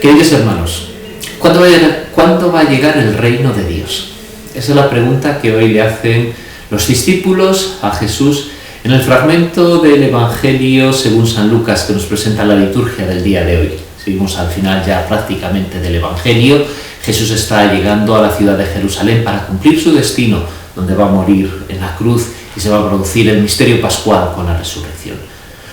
Queridos hermanos, ¿cuándo va a llegar el reino de Dios? Esa es la pregunta que hoy le hacen los discípulos a Jesús en el fragmento del Evangelio según San Lucas que nos presenta la liturgia del día de hoy. Seguimos al final ya prácticamente del Evangelio. Jesús está llegando a la ciudad de Jerusalén para cumplir su destino, donde va a morir en la cruz y se va a producir el misterio pascual con la resurrección.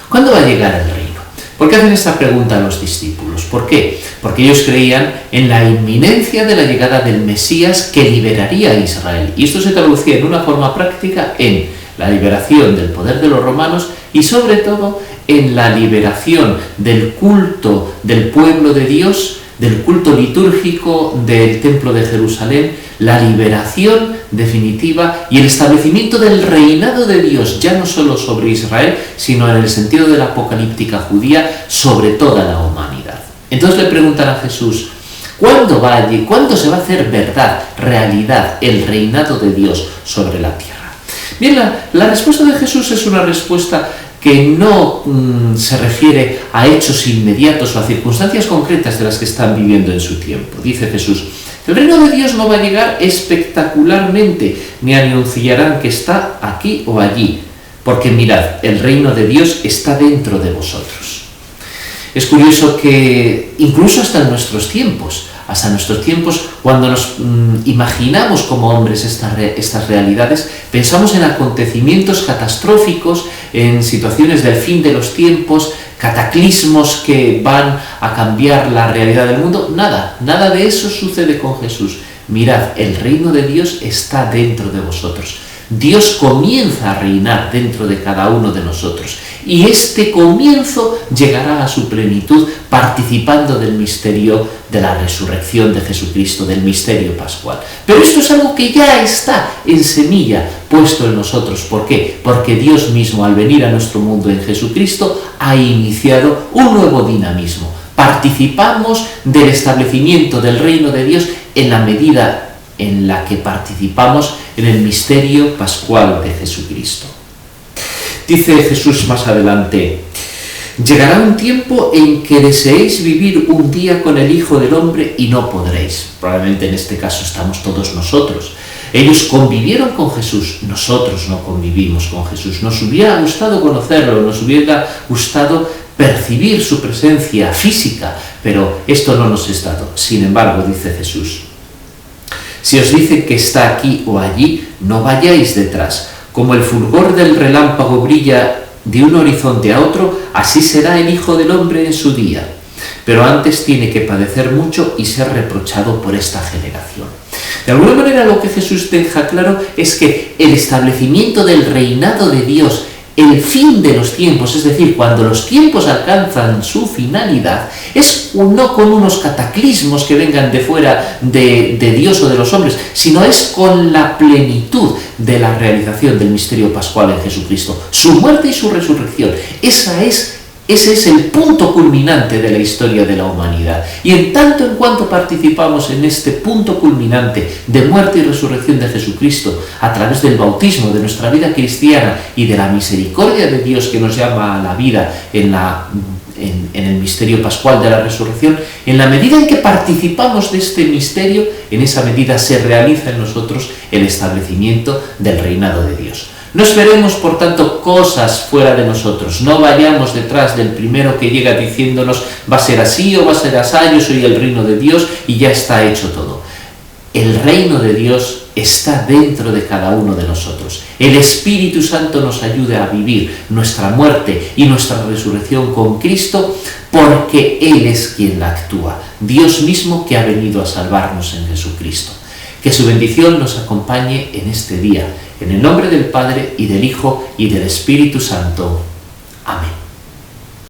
¿Cuándo va a llegar el reino? ¿Por qué hacen esta pregunta a los discípulos? ¿Por qué? Porque ellos creían en la inminencia de la llegada del Mesías que liberaría a Israel. Y esto se traducía en una forma práctica en la liberación del poder de los romanos y sobre todo en la liberación del culto del pueblo de Dios, del culto litúrgico del templo de Jerusalén, la liberación definitiva y el establecimiento del reinado de Dios, ya no solo sobre Israel, sino en el sentido de la apocalíptica judía, sobre toda la humanidad. Entonces le preguntan a Jesús, ¿cuándo se va a hacer verdad, realidad, el reinado de Dios sobre la tierra? Bien, la respuesta de Jesús es una respuesta que no se refiere a hechos inmediatos o a circunstancias concretas de las que están viviendo en su tiempo. Dice Jesús, el reino de Dios no va a llegar espectacularmente, ni anunciarán que está aquí o allí, porque mirad, el reino de Dios está dentro de vosotros. Es curioso que incluso hasta nuestros tiempos, cuando nos imaginamos como hombres estas realidades, pensamos en acontecimientos catastróficos, en situaciones del fin de los tiempos, cataclismos que van a cambiar la realidad del mundo. Nada de eso sucede con Jesús. Mirad, el reino de Dios está dentro de vosotros. Dios comienza a reinar dentro de cada uno de nosotros y este comienzo llegará a su plenitud participando del misterio de la resurrección de Jesucristo, del misterio pascual. Pero esto es algo que ya está en semilla puesto en nosotros. ¿Por qué? Porque Dios mismo, al venir a nuestro mundo en Jesucristo, ha iniciado un nuevo dinamismo. Participamos del establecimiento del reino de Dios en la medida en la que participamos en el misterio pascual de Jesucristo. Dice Jesús más adelante, llegará un tiempo en que deseéis vivir un día con el Hijo del Hombre y no podréis. Probablemente en este caso estamos todos nosotros. Ellos convivieron con Jesús, nosotros no convivimos con Jesús. Nos hubiera gustado conocerlo, nos hubiera gustado percibir su presencia física, pero esto no nos es dado. Sin embargo, dice Jesús, si os dicen que está aquí o allí, no vayáis detrás. Como el fulgor del relámpago brilla de un horizonte a otro, así será el Hijo del Hombre en su día. Pero antes tiene que padecer mucho y ser reprochado por esta generación. De alguna manera lo que Jesús deja claro es que el establecimiento del reinado de Dios, el fin de los tiempos, es decir, cuando los tiempos alcanzan su finalidad, es no con unos cataclismos que vengan de fuera de Dios o de los hombres, sino es con la plenitud de la realización del misterio pascual en Jesucristo, su muerte y su resurrección. Ese es el punto culminante de la historia de la humanidad. Y en tanto en cuanto participamos en este punto culminante de muerte y resurrección de Jesucristo a través del bautismo de nuestra vida cristiana y de la misericordia de Dios que nos llama a la vida en el misterio pascual de la resurrección, en la medida en que participamos de este misterio, en esa medida se realiza en nosotros el establecimiento del reinado de Dios. No esperemos, por tanto, cosas fuera de nosotros. No vayamos detrás del primero que llega diciéndonos va a ser así o va a ser así, yo soy el reino de Dios y ya está hecho todo. El reino de Dios está dentro de cada uno de nosotros. El Espíritu Santo nos ayuda a vivir nuestra muerte y nuestra resurrección con Cristo porque Él es quien la actúa. Dios mismo que ha venido a salvarnos en Jesucristo. Que su bendición nos acompañe en este día. En el nombre del Padre, y del Hijo, y del Espíritu Santo. Amén.